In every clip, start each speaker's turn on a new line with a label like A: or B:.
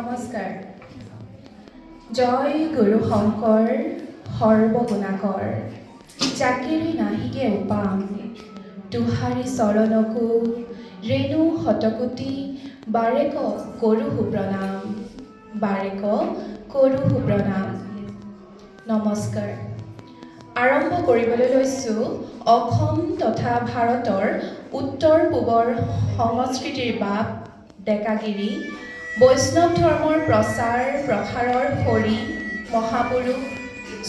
A: নমস্কাৰ। জয় গুৰু শংকৰ সৰ্বগুণাকৰ, জাকিৰি নাহিকে উপাম, তুহাৰি চৰণকো ৰেণু শতকোটি, বাৰেক কৰোহো প্ৰণাম, বাৰেক কৰোহো প্ৰণাম। নমস্কাৰ। আৰম্ভ কৰিবলৈ লৈছোঁ অসম তথা ভাৰতৰ উত্তৰ পূবৰ সংস্কৃতিৰ বাপ ডেকাগিৰি, বৈষ্ণৱ ধৰ্মৰ প্ৰচাৰ প্ৰসাৰৰ হৰি মহাপুৰুষ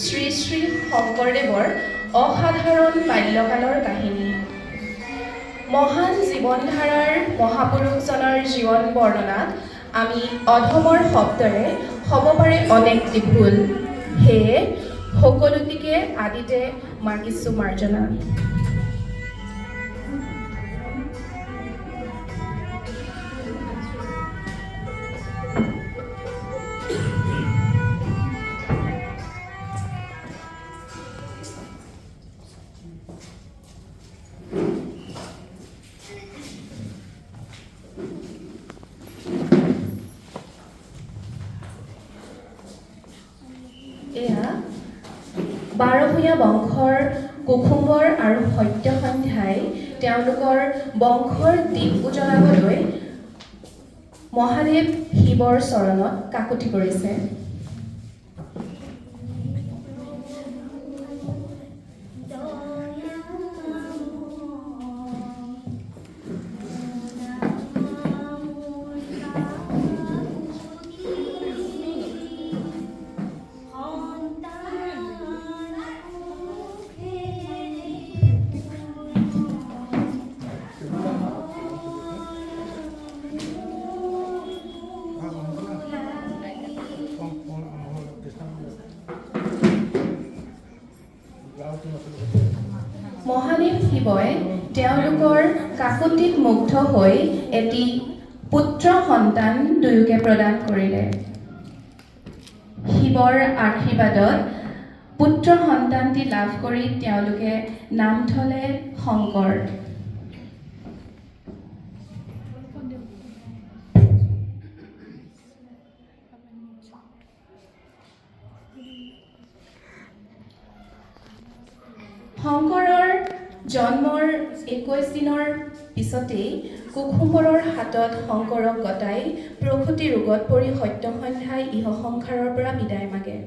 A: শ্ৰী শ্ৰী শংকৰদেৱৰ অসাধাৰণ বাল্যকালৰ কাহিনী। মহান জীৱনধাৰাৰ মহাপুৰুষজনৰ জীৱন বৰ্ণনাত আমি অধমৰ শব্দৰে হ'ব পাৰে অনেকটি ভুল, সেয়ে সকলোটিকে আদিতে মাগিছোঁ মাৰ্জনা। এয়া বাৰভূঞা বংশৰ কুসুম্বৰ আৰু সত্যসন্ধ্যাই তেওঁলোকৰ বংশৰ দীপ উজলাবলৈ মহাদেৱ শিৱৰ চৰণত কাকুতি কৰিছে। মহাদেৱ শিৱই তেওঁলোকৰ কাকুতিত মুগ্ধ হৈ এটি পুত্ৰ সন্তান দুয়োকে প্ৰদান কৰিলে। শিৱৰ আশীৰ্বাদত পুত্ৰ সন্তানটি লাভ কৰি তেওঁলোকে নাম থলে শংকৰ। শংকৰৰ জন্মৰ 21 দিনৰ পিছতেই কুসুম্বৰৰ হাতত শংকৰক গতাই প্ৰসূতি ৰোগত পৰি সত্যসন্ধ্যাই ইহ সংসাৰৰ পৰা বিদায় মাগে।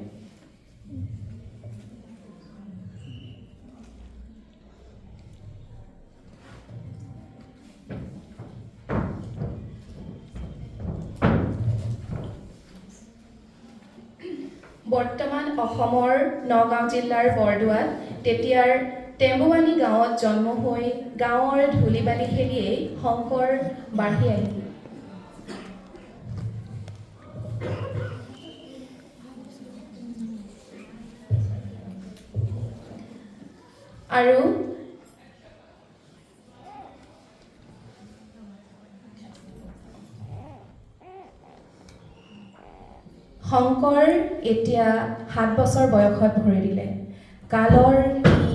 A: বৰ্তমান অসমৰ নগাঁও জিলাৰ বৰদোৱাত তেতিয়াৰ টেম্বুৱানী গাঁৱত জন্ম হৈ গাঁৱৰ ধূলি বালি খেলিয়েই শংকৰ বাঢ়ি আহিল। আৰু শংকৰ এতিয়া 7 বছৰ বয়সত ভৰি দিলে। কালৰ কি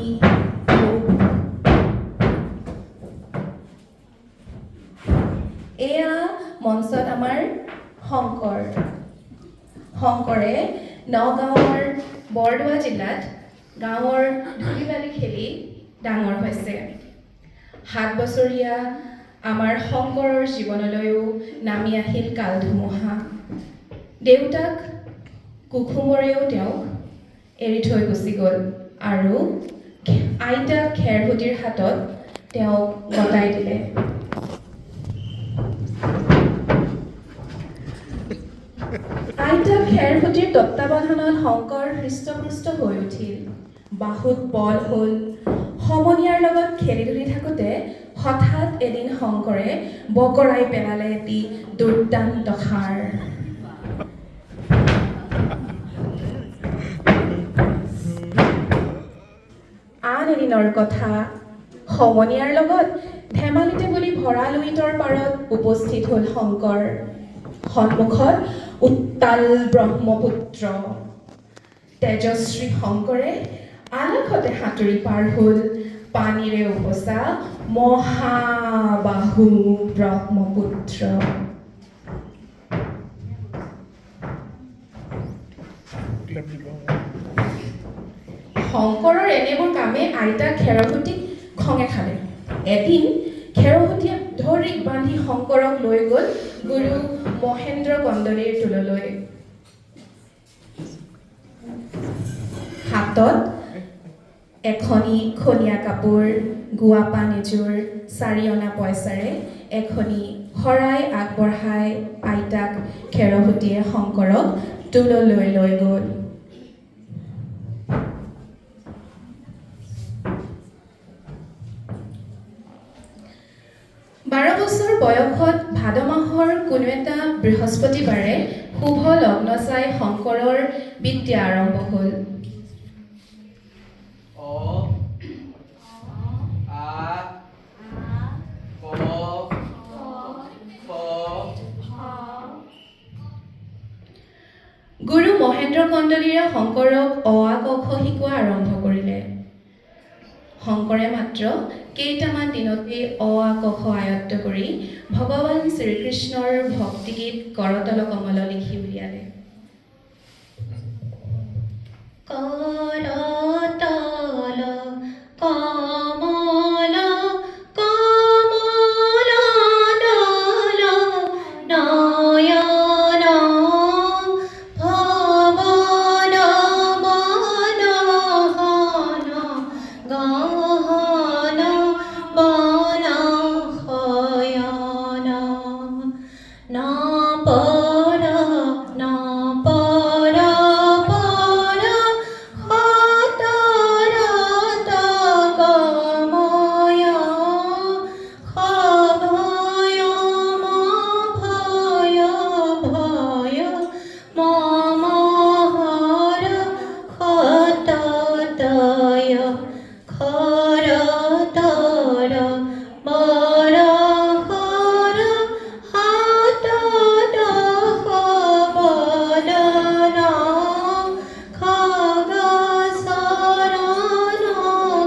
A: এয়া মঞ্চত আমাৰ শংকৰ। শংকৰে নগাঁৱৰ বৰদোৱা জিলাত গাঁৱৰ ধূলি বালি খেলি ডাঙৰ হৈছে। 7 বছৰীয়া আমাৰ শংকৰৰ জীৱনলৈও নামি আহিল কাল ধুমুহা। দেউতাক কুসুম্বৰেও তেওঁক এৰি থৈ গুচি গ'ল আৰু আইতাক খেৰসূতীৰ হাতত তেওঁক গতাই দিলে। আইতাক খেৰসূতীৰ তত্বাৱধানত শংকৰ হৃষ্টপুষ্ট হৈ উঠিল। বাহুত বল হ'ল। সমনীয়াৰ লগত খেলি ধূলি থাকোঁতে হঠাৎ এদিন শংকৰে বগৰাই পেলালে এটি দুৰ্দান্ত সাৰ। আন এদিনৰ কথা, সমনীয়াৰ লগত ধেমালিতে বুলি ভঁৰাল উইটৰ পাৰত উপস্থিত হ'ল শংকৰ। সন্মুখত উত্তাল ব্ৰহ্মপুত্ৰ। তেজস্বী শংকৰে আলাসতে সাঁতুৰি পাৰ হ'ল পানীৰে উপচা মহাবাহু ব্ৰহ্মপুত্ৰ। শংকৰৰ এনেবোৰ কামে আইতাক খেৰসূতীক খঙে খালে। এদিন খেৰসূতীয়ে ধৰিক বান্ধি শংকৰক লৈ গ'ল গুৰু মহেন্দ্ৰ কন্দলীৰ টোললৈ। হাতত এখনি খনীয়া কাপোৰ, গুৱা পাণ এযোৰ, 4 অনা পইচাৰে এখনি শৰাই আগবঢ়াই আইতাক খেৰসূতীয়ে শংকৰক টোললৈ লৈ গ'ল। বাৰ বছৰ বয়সত ভাদ মাহৰ কোনো এটা বৃহস্পতিবাৰে শুভ লগ্ন চাই শংকৰৰ বিদ্যা আৰম্ভ হ'ল। গুৰু মহেন্দ্ৰ কন্দলীৰে শংকৰক অ আ ক খ শিকোৱা আৰম্ভ কৰিলে। শংকৰে মাত্ৰ কেইটামান দিনতেই অ আ ক খ আয়ত্ত কৰি ভগৱান শ্ৰীকৃষ্ণৰ ভক্তিগীত কৰতল কমল লিখি উলিয়ালে।
B: করতল কমল কমল দল নয়ন ভবন বনহন গহন বন শয়ন নপর নপর পর খতরত গময় খভয় ভয় ভয় মমহর খততয় খরতর বরহর হাত দহ বদন খগ শরণ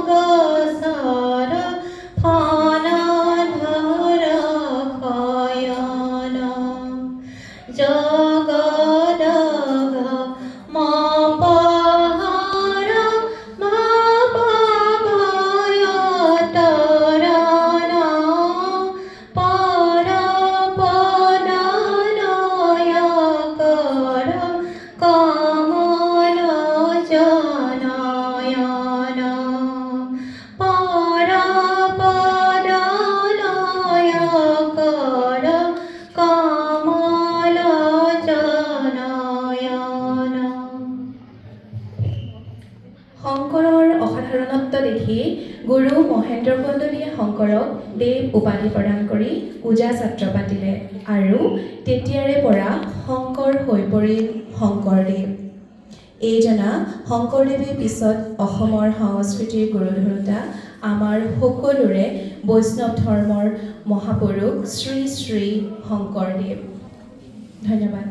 B: গসর ফন ধর খয়ন জগদগ মপহর ভব ভয় তরণ পর পদনয় কর কমল জনয়ন পর পদনয় কর কমল জনয়ন।
A: শংকৰৰ অসাধাৰণত্ব দেখি গুৰু মহেন্দ্ৰ কন্দলীয়ে শংকৰক দেৱ উপাধি প্ৰদান কৰি পূজা ছাত্ৰ পাতিলে আৰু তেতিয়াৰে পৰা শংকৰ হৈ পৰিল শংকৰদেৱ। এইজনা শংকৰদেৱে পিছত অসমৰ সংস্কৃতিৰ গুৰুধৰোতা আমাৰ সকলোৰে বৈষ্ণৱ ধৰ্মৰ মহাপুৰুষ শ্ৰী শ্ৰী শংকৰদেৱ। ধন্যবাদ।